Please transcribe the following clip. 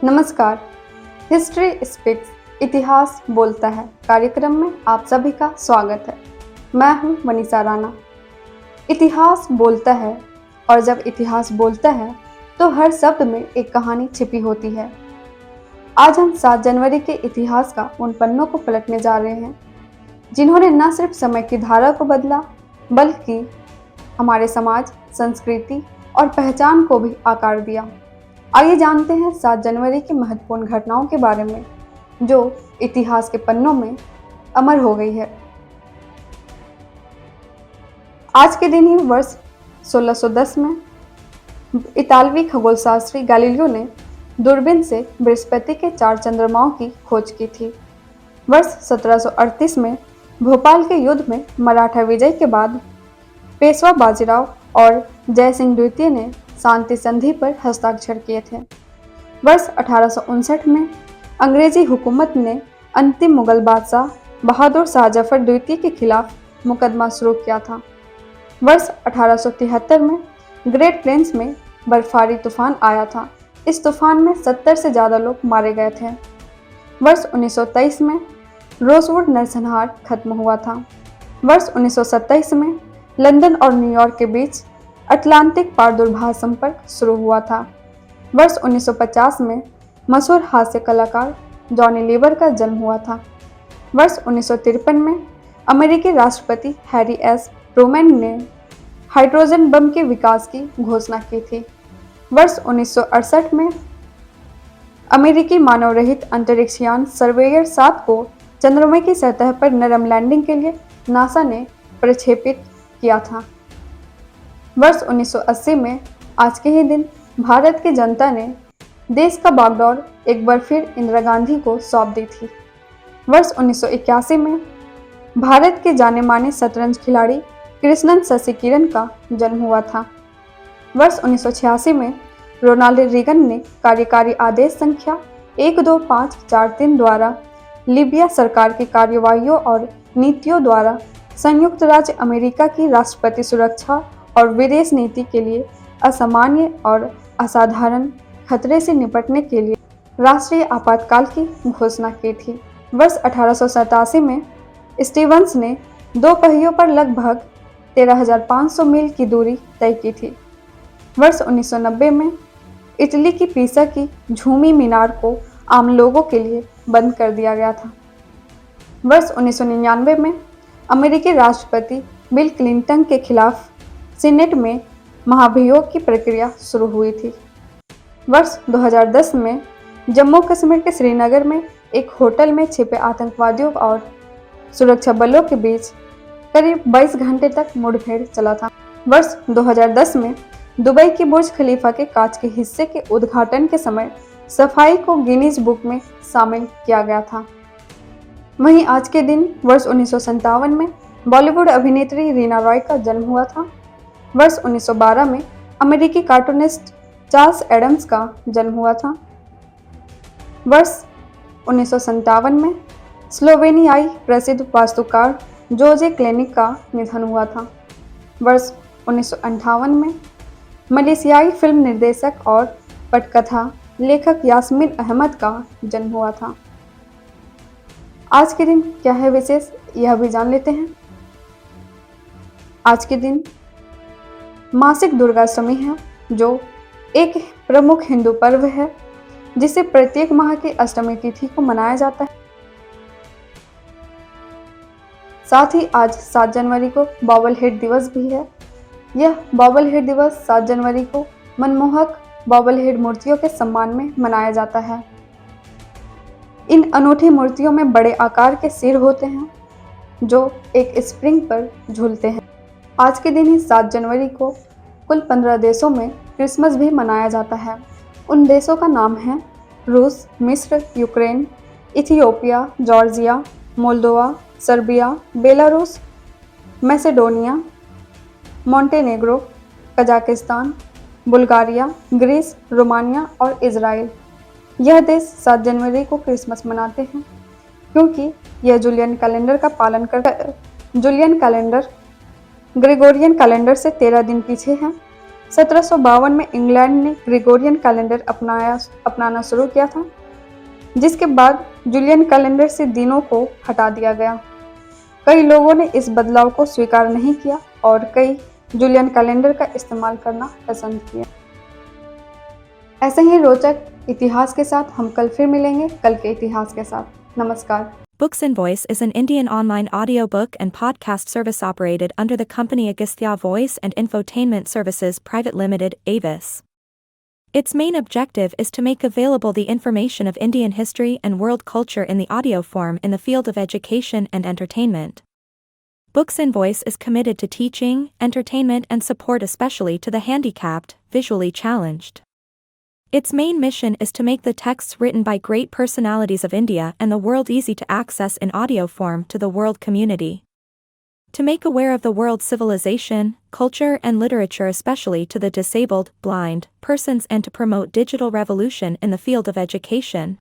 नमस्कार। History speaks इतिहास बोलता है कार्यक्रम में आप सभी का स्वागत है। मैं हूं मनीषा राणा। इतिहास बोलता है और जब इतिहास बोलता है तो हर शब्द में एक कहानी छिपी होती है। आज हम 7 जनवरी के इतिहास का उन पन्नों को पलटने जा रहे हैं जिन्होंने न सिर्फ समय की धारा को बदला बल्कि हमारे समाज, संस्कृति और पहचान को भी आकार दिया। आइए जानते हैं 7 जनवरी की महत्वपूर्ण घटनाओं के बारे में जो इतिहास के पन्नों में अमर हो गई है। आज के दिन ही वर्ष 1610 में इतालवी खगोलशास्त्री गैलीलियो ने दूरबीन से बृहस्पति के 4 चंद्रमाओं की खोज की थी। वर्ष 1738 में भोपाल के युद्ध में मराठा विजय के बाद पेशवा बाजीराव और जयसिंह द्वितीय ने शांति संधि पर हस्ताक्षर किए थे। वर्ष 1859 में अंग्रेजी हुकूमत ने अंतिम मुगल बादशाह बहादुर शाह जफर द्वितीय के खिलाफ मुकदमा शुरू किया था। वर्ष 1873 में ग्रेट प्लेन्स में बर्फारी तूफान आया था। इस तूफान में 70 से ज़्यादा लोग मारे गए थे। वर्ष 1923 में रोजवुड नरसंहार खत्म हुआ था। वर्ष 1927 में लंदन और न्यूयॉर्क के बीच अटलांटिक पार दूरभाष संपर्क शुरू हुआ था। वर्ष 1950 में मशहूर हास्य कलाकार जॉनी लीवर का जन्म हुआ था। वर्ष 1953 में अमेरिकी राष्ट्रपति हैरी एस ट्रूमैन ने हाइड्रोजन बम के विकास की घोषणा की थी। वर्ष 1968 में अमेरिकी मानव रहित अंतरिक्ष यान सर्वेयर 7 को चंद्रमा की सतह पर नरम लैंडिंग के लिए नासा ने प्रक्षेपित किया था। वर्ष 1980 में आज के ही दिन भारत की जनता ने देश का बागडोर एक बार फिर इंदिरा गांधी को सौंप दी थी। वर्ष 1981 में भारत के जाने माने शतरंज खिलाड़ी कृष्णन शशिकिरण का जन्म हुआ था। वर्ष 1986 में रोनाल्ड रीगन ने कार्यकारी आदेश संख्या 12543 द्वारा लीबिया सरकार की कार्यवाहियों और नीतियों द्वारा संयुक्त राज्य अमेरिका की राष्ट्रपति सुरक्षा और विदेश नीति के लिए असामान्य और असाधारण खतरे से निपटने के लिए राष्ट्रीय आपातकाल की घोषणा की थी। वर्ष 1887 में स्टीवंस ने 2 पहियों पर लगभग 13,500 मील की दूरी तय की थी। वर्ष 1990 में इटली की पीसा की झूमी मीनार को आम लोगों के लिए बंद कर दिया गया था। वर्ष 1999 में अमेरिकी राष्ट्रपति बिल क्लिंटन के खिलाफ सीनेट में महाभियोग की प्रक्रिया शुरू हुई थी। वर्ष 2010 में जम्मू कश्मीर के श्रीनगर में एक होटल में छिपे आतंकवादियों और सुरक्षा बलों के बीच करीब 22 घंटे तक मुठभेड़ चला था। वर्ष 2010 में दुबई की बुर्ज खलीफा के कांच के हिस्से के उद्घाटन के समय सफाई को गिनीज बुक में शामिल किया गया था। वहीं आज के दिन वर्ष 1957 में बॉलीवुड अभिनेत्री रीना रॉय का जन्म हुआ था। वर्ष 1912 में अमेरिकी कार्टूनिस्ट चार्ल्स एडम्स का जन्म हुआ था। वर्ष 1957 में स्लोवेनियाई प्रसिद्ध वास्तुकार जोजे क्लेनिक का निधन हुआ था। वर्ष 1958 में मलेशियाई फिल्म निर्देशक और पटकथा लेखक यास्मीन अहमद का जन्म हुआ था। आज के दिन क्या है विशेष, यह भी जान लेते हैं। आज के दिन मासिक दुर्गाष्टमी है जो एक प्रमुख हिंदू पर्व है जिसे प्रत्येक माह की अष्टमी तिथि को मनाया जाता है। साथ ही आज 7 जनवरी को बॉबल हेड दिवस भी है। यह बॉबल हेड दिवस 7 जनवरी को मनमोहक बॉबल हेड मूर्तियों के सम्मान में मनाया जाता है। इन अनूठी मूर्तियों में बड़े आकार के सिर होते हैं जो एक स्प्रिंग पर झूलते हैं। आज के दिन ही 7 जनवरी को कुल 15 देशों में क्रिसमस भी मनाया जाता है। उन देशों का नाम है रूस, मिस्र, Ukraine, Ethiopia, Georgia, Moldova, Serbia, Belarus, Macedonia, Montenegro, Kazakhstan, Bulgaria, Greece, Romania और इजराइल। यह देश 7 जनवरी को क्रिसमस मनाते हैं क्योंकि यह जूलियन कैलेंडर का पालन करता है। जूलियन कैलेंडर ग्रेगोरियन कैलेंडर से 13 दिन पीछे है। 1752 में इंग्लैंड ने ग्रेगोरियन कैलेंडर अपनाना शुरू किया था, जिसके बाद जूलियन कैलेंडर से दिनों को हटा दिया गया। कई लोगों ने इस बदलाव को स्वीकार नहीं किया और कई जूलियन कैलेंडर का इस्तेमाल करना पसंद किया। ऐसे ही रोचक इतिहास के साथ हम कल फिर मिलेंगे, कल के इतिहास के साथ। नमस्कार। Books and Voice is an Indian online audiobook and podcast service operated under the company Agastya Voice and Infotainment Services Private Limited, Avis. Its main objective is to make available the information of Indian history and world culture in the audio form in the field of education and entertainment. Books and Voice is committed to teaching, entertainment and support especially to the handicapped, visually challenged. Its main mission is to make the texts written by great personalities of India and the world easy to access in audio form to the world community. To make aware of the world's civilization, culture and literature especially to the disabled, blind, persons and to promote digital revolution in the field of education.